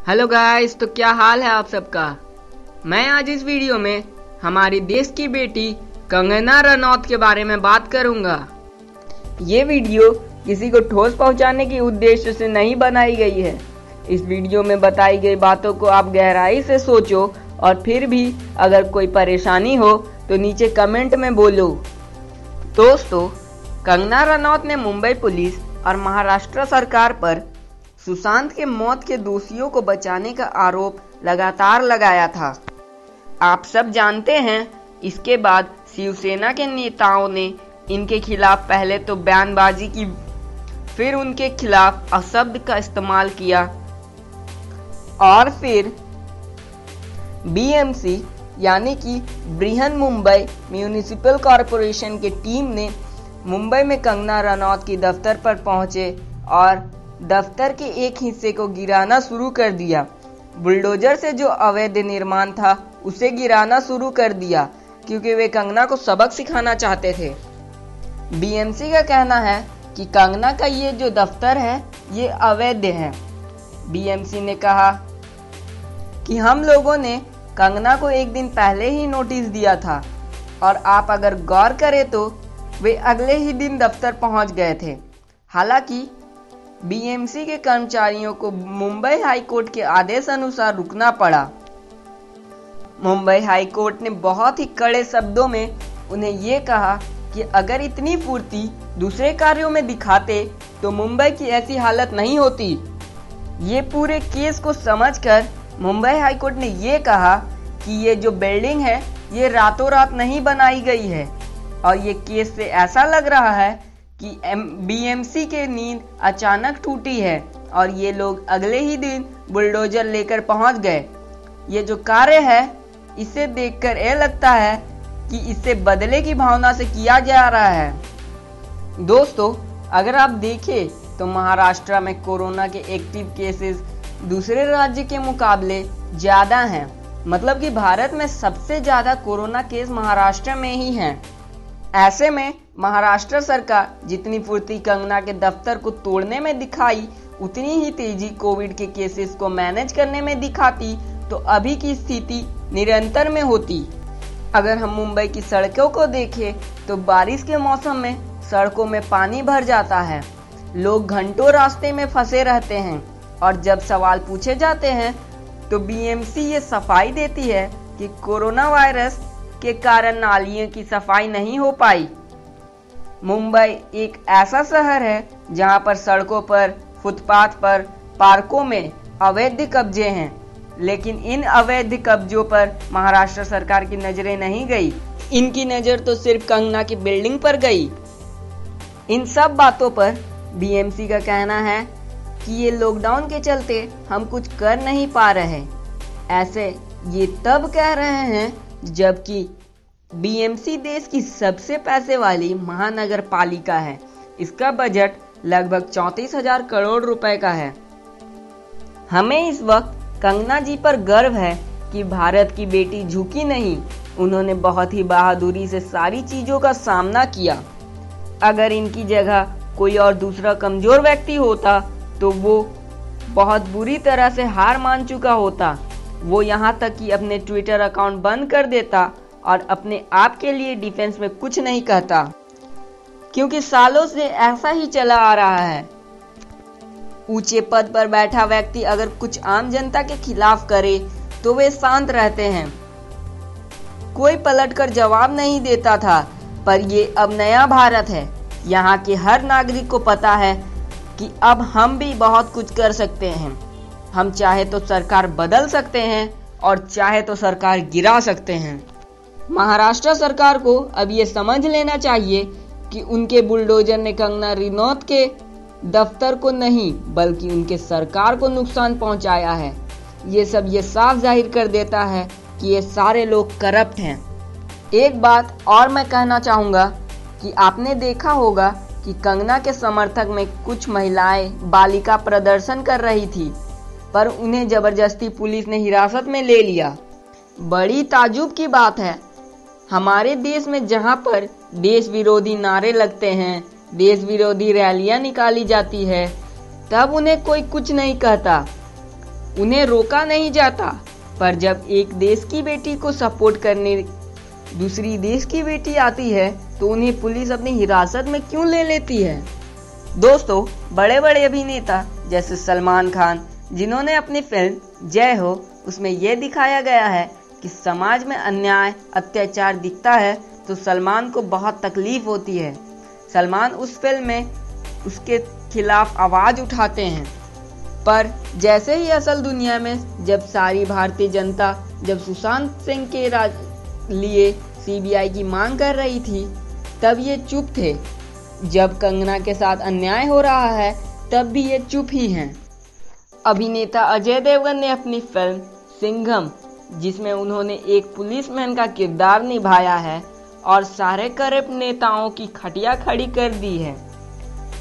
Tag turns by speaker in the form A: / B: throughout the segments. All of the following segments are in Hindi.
A: हेलो गाइस, तो क्या हाल है आप सबका। मैं आज इस वीडियो में हमारी देश की बेटी कंगना रनौत के बारे में बात करूंगा। ये वीडियो किसी को ठोस पहुंचाने के उद्देश्य से नहीं बनाई गई है। इस वीडियो में बताई गई बातों को आप गहराई से सोचो और फिर भी अगर कोई परेशानी हो तो नीचे कमेंट में बोलो। दोस्तों, कंगना रनौत ने मुंबई पुलिस और महाराष्ट्र सरकार पर सुशांत के मौत के दोषियों को बचाने का आरोप लगातार लगाया था। आप सब जानते हैं, इसके बाद शिवसेना के नेताओं ने इनके खिलाफ पहले तो बयानबाजी की, फिर उनके खिलाफ अशब्द का इस्तेमाल किया और फिर बीएमसी यानी कि बृहन मुंबई म्यूनिसिपल कॉरपोरेशन की टीम ने मुंबई में कंगना रनौत की दफ्तर पर पहुंचे और दफ्तर के एक हिस्से को गिराना शुरू कर दिया। बुलडोजर से जो अवैध निर्माण था उसे गिराना शुरू कर दिया क्योंकि वे कंगना को सबक सिखाना चाहते थे। बीएमसी का कहना है कि कंगना का ये जो दफ्तर है ये अवैध है। बीएमसी ने कहा कि हम लोगों ने कंगना को एक दिन पहले ही नोटिस दिया था और आप अगर गौर करें तो वे अगले ही दिन दफ्तर पहुंच गए थे। हालांकि बीएमसी के कर्मचारियों को मुंबई हाई कोर्ट के आदेश अनुसार रुकना पड़ा। मुंबई हाई कोर्ट ने बहुत ही कड़े शब्दों में उन्हें ये कहा कि अगर इतनी फुर्ती दूसरे कार्यों में दिखाते तो मुंबई की ऐसी हालत नहीं होती। ये पूरे केस को समझकर मुंबई हाई कोर्ट ने ये कहा कि ये जो बिल्डिंग है ये रातों रात नहीं बनाई गई है और ये केस से ऐसा लग रहा है कि बीएमसी के नींद अचानक टूटी है और ये लोग अगले ही दिन बुलडोजर लेकर पहुंच गए। ये जो कार्य है इसे देखकर यह लगता है कि इसे बदले की भावना से किया जा रहा है। दोस्तों, अगर आप देखें तो महाराष्ट्र में कोरोना के एक्टिव केसेस दूसरे राज्य के मुकाबले ज़्यादा हैं। मतलब कि भारत में सबसे ज़्यादा कोरोना केस महाराष्ट्र में ही हैं। ऐसे में महाराष्ट्र सरकार जितनी फुर्ती कंगना के दफ्तर को तोड़ने में दिखाई उतनी ही तेजी कोविड के केसेस को मैनेज करने में दिखाती तो अभी की स्थिति निरंतर में होती। अगर हम मुंबई की सड़कों को देखें तो बारिश के मौसम में सड़कों में पानी भर जाता है, लोग घंटों रास्ते में फंसे रहते हैं और जब सवाल पूछे जाते हैं तो बीएमसी ये सफाई देती है कि कोरोना वायरस के कारण नालियों की सफाई नहीं हो पाई। मुंबई एक ऐसा शहर है जहां पर सड़कों पर, फुटपाथ पर, पार्कों में अवैध कब्जे हैं, लेकिन इन अवैध कब्जों पर महाराष्ट्र सरकार की नजरें नहीं गई। इनकी नजर तो सिर्फ कंगना की बिल्डिंग पर गई। इन सब बातों पर बीएमसी का कहना है कि ये लॉकडाउन के चलते हम कुछ कर नहीं पा रहे। ऐसे ये तब कह रहे हैं जबकि बीएमसी देश की सबसे पैसे वाली महानगर पालिका है। इसका बजट लगभग 34,000 करोड़ रुपए का है। हमें इस वक्त कंगना जी पर गर्व है कि भारत की बेटी झुकी नहीं, उन्होंने बहुत ही बहादुरी से सारी चीजों का सामना किया। अगर इनकी जगह कोई और दूसरा कमजोर व्यक्ति होता तो वो बहुत बुरी तरह से हार मान चुका होता। वो यहाँ तक कि अपने ट्विटर अकाउंट बंद कर देता और अपने आप के लिए डिफेंस में कुछ नहीं कहता, क्योंकि सालों से ऐसा ही चला आ रहा है। ऊंचे पद पर बैठा व्यक्ति अगर कुछ आम जनता के खिलाफ करे तो वे शांत रहते हैं, कोई पलटकर जवाब नहीं देता था। पर ये अब नया भारत है। यहाँ के हर नागरिक को पता है कि अब हम भी बहुत कुछ कर सकते हैं। हम चाहे तो सरकार बदल सकते हैं और चाहे तो सरकार गिरा सकते हैं। महाराष्ट्र सरकार को अब ये समझ लेना चाहिए कि उनके बुलडोजर ने कंगना रनौत के दफ्तर को नहीं बल्कि उनके सरकार को नुकसान पहुंचाया है। ये सब ये साफ जाहिर कर देता है कि ये सारे लोग करप्ट हैं। एक बात और मैं कहना चाहूँगा कि आपने देखा होगा कि कंगना के समर्थक में कुछ महिलाएं बालिका प्रदर्शन कर रही थी, पर उन्हें जबरदस्ती पुलिस ने हिरासत में ले लिया। बड़ी ताज्जुब की बात है, हमारे देश में जहां पर देश विरोधी नारे लगते हैं, देश विरोधी रैलियां निकाली जाती है, तब उन्हें कोई कुछ नहीं कहता। उन्हें रोका नहीं जाता। पर जब एक देश की बेटी को सपोर्ट करने दूसरी देश की बेटी आती है तो उन्हें पुलिस अपनी हिरासत में क्यों ले लेती है। दोस्तों, बड़े बड़े अभिनेता जैसे सलमान खान, जिन्होंने अपनी फिल्म जय हो उसमें यह दिखाया गया है कि समाज में अन्याय अत्याचार दिखता है तो सलमान को बहुत तकलीफ होती है। सलमान उस फिल्म में उसके खिलाफ आवाज उठाते हैं। पर जैसे ही असल दुनिया में जब सारी भारतीय जनता जब सुशांत सिंह के लिए सीबीआई की मांग कर रही थी तब ये चुप थे। जब कंगना के साथ अन्याय हो रहा है तब भी ये चुप ही हैं। अभिनेता अजय देवगन ने अपनी फिल्म सिंघम, जिसमें उन्होंने एक पुलिसमैन का किरदार निभाया है और सारे करप्ट नेताओं की खटिया खड़ी कर दी है।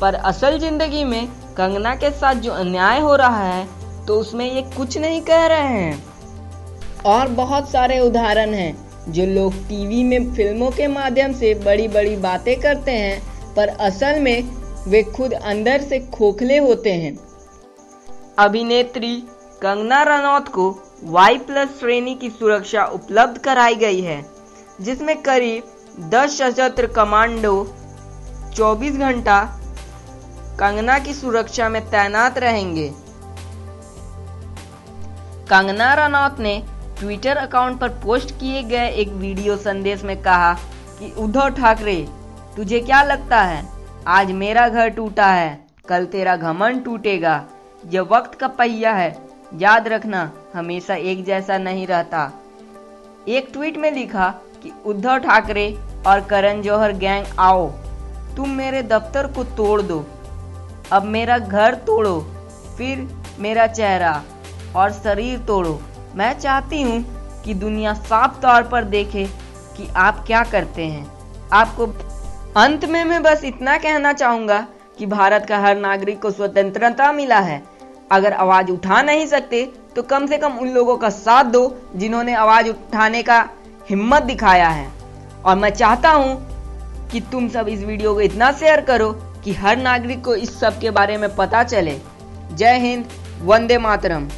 A: पर असल जिंदगी में कंगना के साथ जो अन्याय हो रहा है तो उसमें ये कुछ नहीं कह रहे हैं। और बहुत सारे उदाहरण हैं जो लोग टीवी में फिल्मों के माध्यम से बड़ी बड़ी बातें करते हैं पर असल में वे खुद अंदर से खोखले होते हैं। अभिनेत्री कंगना रनौत को Y+ श्रेणी की सुरक्षा उपलब्ध कराई गई है, जिसमें करीब 10 सशस्त्र कमांडो 24 घंटा कंगना की सुरक्षा में तैनात रहेंगे। कंगना रनौत ने ट्विटर अकाउंट पर पोस्ट किए गए एक वीडियो संदेश में कहा कि उद्धव ठाकरे, तुझे क्या लगता है आज मेरा घर टूटा है, कल तेरा घमंड टूटेगा। यह वक्त का पहिया है, याद रखना हमेशा एक जैसा नहीं रहता। एक ट्वीट में लिखा कि उद्धव ठाकरे और करण जौहर गैंग आओ, तुम मेरे दफ्तर को तोड़ दो, अब मेरा घर तोड़ो, फिर मेरा चेहरा और शरीर तोड़ो। मैं चाहती हूँ कि दुनिया साफ तौर पर देखे कि आप क्या करते हैं। आपको अंत में मैं बस इतना कहना चाहूँगा कि भारत का हर नागरिक को स्वतंत्रता मिला है। अगर आवाज़ उठा नहीं सकते तो कम से कम उन लोगों का साथ दो जिन्होंने आवाज़ उठाने का हिम्मत दिखाया है। और मैं चाहता हूँ कि तुम सब इस वीडियो को इतना शेयर करो कि हर नागरिक को इस सब के बारे में पता चले। जय हिंद, वंदे मातरम।